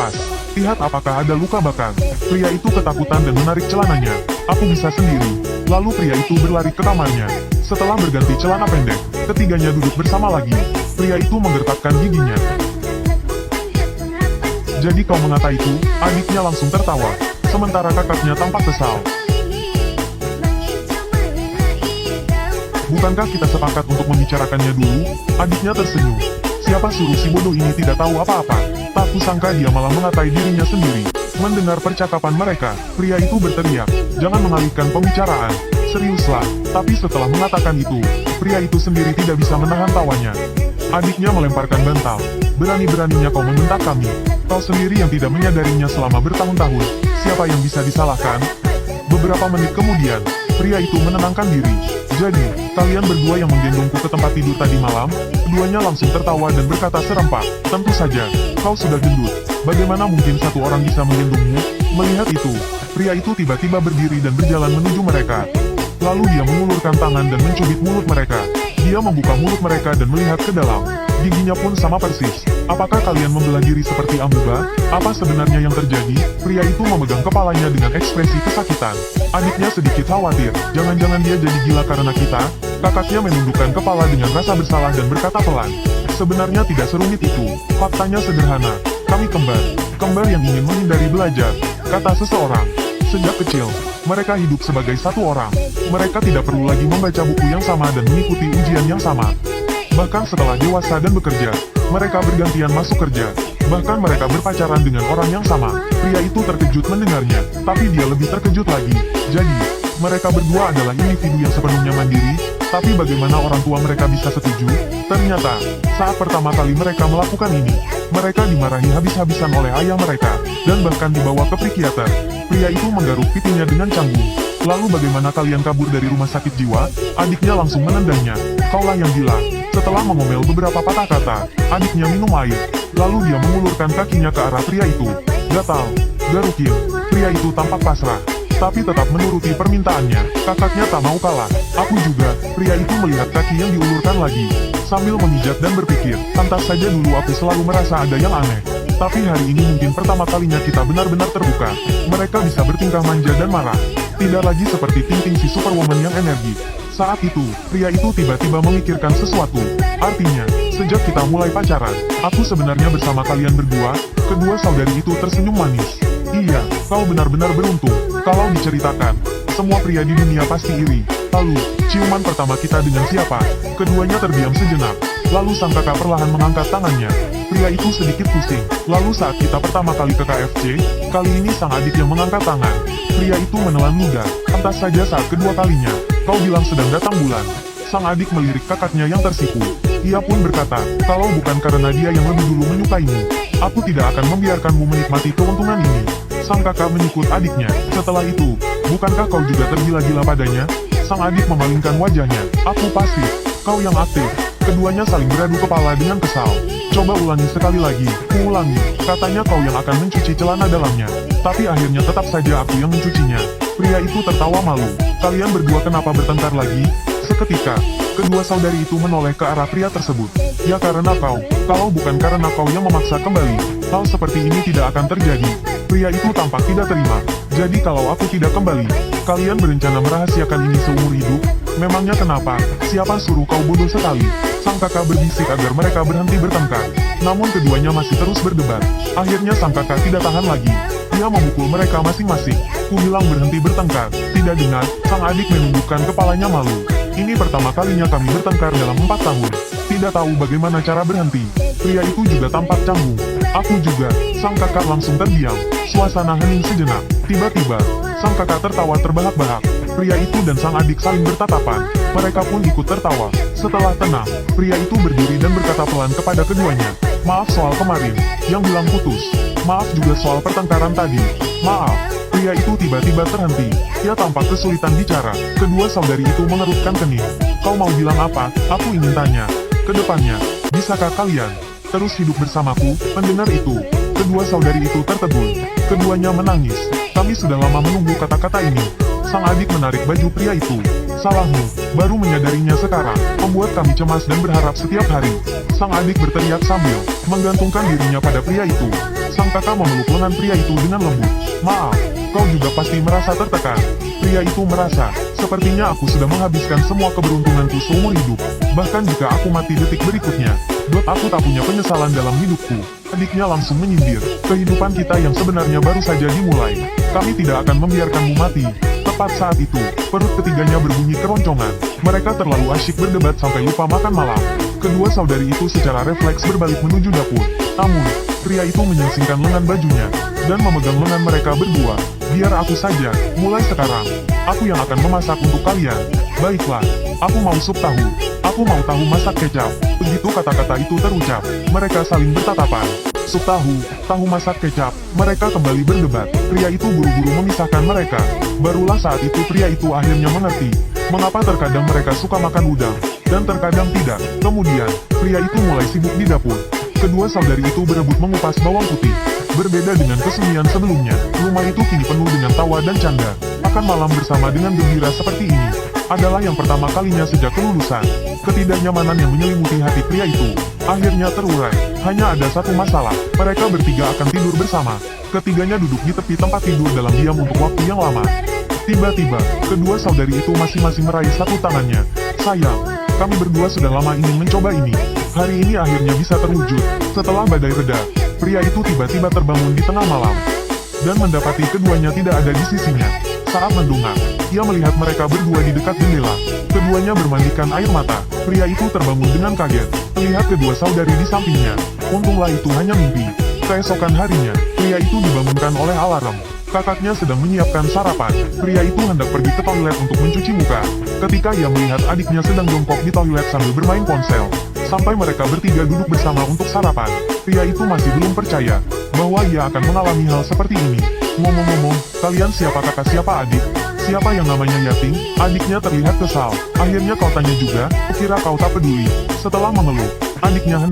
lepas. Lihat apakah ada luka bakar. Pria itu ketakutan dan menarik celananya. Aku bisa sendiri. Lalu pria itu berlari ke kamarnya. Setelah berganti celana pendek, ketiganya duduk bersama lagi. Pria itu menggertakkan giginya. Jadi kau mengata itu, adiknya langsung tertawa. Sementara kakaknya tampak kesal. Bukankah kita sepakat untuk membicarakannya dulu? Adiknya tersenyum. Siapa suruh si bodoh ini tidak tahu apa-apa? Tak kusangka dia malah mengatai dirinya sendiri. Mendengar percakapan mereka, pria itu berteriak, "Jangan mengalihkan pembicaraan. Seriuslah." Tapi setelah mengatakan itu, pria itu sendiri tidak bisa menahan tawanya. Adiknya melemparkan bantal. "Berani-beraninya kau membentak kami. Kau sendiri yang tidak menyadarinya selama bertahun-tahun. Siapa yang bisa disalahkan?" Beberapa menit kemudian, pria itu menenangkan diri. "Jadi, kalian berdua yang menggendongku ke tempat tidur tadi malam?" Keduanya langsung tertawa dan berkata serempak, "Tentu saja, kau sudah gendut. Bagaimana mungkin satu orang bisa menggendongmu?" Melihat itu, pria itu tiba-tiba berdiri dan berjalan menuju mereka. Lalu dia mengulurkan tangan dan mencubit mulut mereka. Dia membuka mulut mereka dan melihat ke dalam. Giginya pun sama persis. "Apakah kalian membelah diri seperti amuba? Apa sebenarnya yang terjadi?" Pria itu memegang kepalanya dengan ekspresi kesakitan. Adiknya sedikit khawatir, jangan-jangan dia jadi gila karena kita. Kakaknya menundukkan kepala dengan rasa bersalah dan berkata pelan, "Sebenarnya tidak serumit itu. Faktanya sederhana. Kami kembar yang ingin menghindari belajar," kata seseorang. "Sejak kecil, mereka hidup sebagai satu orang. Mereka tidak perlu lagi membaca buku yang sama dan mengikuti ujian yang sama. Bahkan setelah dewasa dan bekerja, mereka bergantian masuk kerja. Bahkan mereka berpacaran dengan orang yang sama." Pria itu terkejut mendengarnya, tapi dia lebih terkejut lagi. Jadi, mereka berdua adalah individu yang sepenuhnya mandiri, tapi bagaimana orang tua mereka bisa setuju? Ternyata, saat pertama kali mereka melakukan ini, mereka dimarahi habis-habisan oleh ayah mereka, dan bahkan dibawa ke psikiater. Pria itu menggaruk pipinya dengan canggung. "Lalu bagaimana kalian kabur dari rumah sakit jiwa?" Adiknya langsung menendangnya. "Kaulah yang gila." Setelah mengomel beberapa patah kata, adiknya minum air. Lalu dia mengulurkan kakinya ke arah pria itu. "Gatal, garukin." Pria itu tampak pasrah, tapi tetap menuruti permintaannya. Kakaknya tak mau kalah. "Aku juga." Pria itu melihat kaki yang diulurkan lagi, sambil memijat dan berpikir, "Pantas saja dulu aku selalu merasa ada yang aneh. Tapi hari ini mungkin pertama kalinya kita benar-benar terbuka. Mereka bisa bertingkah manja dan marah. Tidak lagi seperti Ting-Ting si Superwoman yang energik." Saat itu, pria itu tiba-tiba memikirkan sesuatu. "Artinya, sejak kita mulai pacaran, aku sebenarnya bersama kalian berdua." Kedua saudari itu tersenyum manis. "Iya, kau benar-benar beruntung. Kalau diceritakan, semua pria di dunia pasti iri." "Lalu, ciuman pertama kita dengan siapa?" Keduanya terdiam sejenak. Lalu sang kakak perlahan mengangkat tangannya. Pria itu sedikit pusing. "Lalu saat kita pertama kali ke KFC, kali ini sang adik yang mengangkat tangan." Pria itu menelan ludah. "Pantas saja saat kedua kalinya, kau bilang sedang datang bulan." Sang adik melirik kakaknya yang tersipu. Ia pun berkata, "Kalau bukan karena dia yang lebih dulu menyukaimu, aku tidak akan membiarkanmu menikmati keuntungan ini." Sang kakak menyikut adiknya. "Setelah itu, bukankah kau juga tergila-gila padanya?" Sang adik memalingkan wajahnya. "Aku pasif, kau yang aktif." Keduanya saling beradu kepala dengan kesal. "Coba ulangi sekali lagi." "Ulangi, katanya kau yang akan mencuci celana dalamnya. Tapi akhirnya tetap saja aku yang mencucinya." Pria itu tertawa malu. "Kalian berdua kenapa bertengkar lagi?" Seketika, kedua saudari itu menoleh ke arah pria tersebut. "Ya karena kau, kalau bukan karena kau yang memaksa kembali, hal seperti ini tidak akan terjadi." Pria itu tampak tidak terima. "Jadi kalau aku tidak kembali, kalian berencana merahasiakan ini seumur hidup? Memangnya kenapa? Siapa suruh kau bodoh sekali?" Sang kakak berbisik agar mereka berhenti bertengkar. Namun keduanya masih terus berdebat. Akhirnya sang kakak tidak tahan lagi. Dia memukul mereka masing-masing. "Kubilang berhenti bertengkar, tidak dengar?" Sang adik menundukkan kepalanya malu. "Ini pertama kalinya kami bertengkar dalam 4 tahun. Tidak tahu bagaimana cara berhenti." Pria itu juga tampak canggung. "Aku juga." Sang kakak langsung terdiam. Suasana hening sejenak. Tiba-tiba, sang kakak tertawa terbahak-bahak. Pria itu dan sang adik saling bertatapan. Mereka pun ikut tertawa. Setelah tenang, pria itu berdiri dan berkata pelan kepada keduanya, "Maaf soal kemarin, yang bilang putus. Maaf juga soal pertengkaran tadi. Maaf." Pria itu tiba-tiba terhenti. Ia tampak kesulitan bicara. Kedua saudari itu mengerutkan kening. "Kau mau bilang apa?" "Aku ingin tanya. Kedepannya, bisakah kalian terus hidup bersamaku?" Mendengar itu, kedua saudari itu tertegun. Keduanya menangis. "Kami sudah lama menunggu kata-kata ini." Sang adik menarik baju pria itu. "Salahmu, baru menyadarinya sekarang, membuat kami cemas dan berharap setiap hari." Sang adik berteriak sambil menggantungkan dirinya pada pria itu. Sang kakak memeluk lengan pria itu dengan lembut. Maaf, kau juga pasti merasa tertekan. Pria itu merasa, sepertinya aku sudah menghabiskan semua keberuntunganku seumur hidup. Bahkan jika aku mati detik berikutnya, aku tak punya penyesalan dalam hidupku. Adiknya langsung menyindir, kehidupan kita yang sebenarnya baru saja dimulai. Kami tidak akan membiarkanmu mati. Tepat saat itu, perut ketiganya berbunyi keroncongan. Mereka terlalu asyik berdebat sampai lupa makan malam. Kedua saudari itu secara refleks berbalik menuju dapur. Namun, pria itu menyingsingkan lengan bajunya, dan memegang lengan mereka berdua. Biar aku saja, mulai sekarang, aku yang akan memasak untuk kalian. Baiklah, aku mau sup tahu. Aku mau tahu masak kecap. Begitu kata-kata itu terucap, mereka saling bertatapan. Sup tahu masak kecap. Mereka kembali berdebat. Pria itu buru-buru memisahkan mereka. Barulah saat itu pria itu akhirnya mengerti mengapa terkadang mereka suka makan udang, dan terkadang tidak. Kemudian, pria itu mulai sibuk di dapur. Kedua saudari itu berebut mengupas bawang putih. Berbeda dengan kesunyian sebelumnya, rumah itu kini penuh dengan tawa dan canda. Makan malam bersama dengan gembira seperti ini adalah yang pertama kalinya sejak kelulusan. Ketidaknyamanan yang menyelimuti hati pria itu akhirnya terurai. Hanya ada satu masalah, mereka bertiga akan tidur bersama. Ketiganya duduk di tepi tempat tidur dalam diam untuk waktu yang lama. Tiba-tiba, kedua saudari itu masing-masing meraih satu tangannya. Sayang, kami berdua sudah lama ingin mencoba ini. Hari ini akhirnya bisa terwujud. Setelah badai reda, pria itu tiba-tiba terbangun di tengah malam dan mendapati keduanya tidak ada di sisinya. Saat mendongak, ia melihat mereka berdua di dekat jendela. Keduanya bermandikan air mata. Pria itu terbangun dengan kaget, melihat kedua saudari di sampingnya. Untunglah itu hanya mimpi. Keesokan harinya, pria itu dibangunkan oleh alarm. Kakaknya sedang menyiapkan sarapan. Pria itu hendak pergi ke toilet untuk mencuci muka, ketika ia melihat adiknya sedang jongkok di toilet sambil bermain ponsel. Sampai mereka bertiga duduk bersama untuk sarapan, pria itu masih belum percaya bahwa ia akan mengalami hal seperti ini. Ngomong-ngomong, kalian siapa kakak siapa adik? Siapa yang namanya Yating? Adiknya terlihat kesal. Akhirnya kau tanya juga, kukira kau tak peduli. Setelah mengeluh, adiknya hendak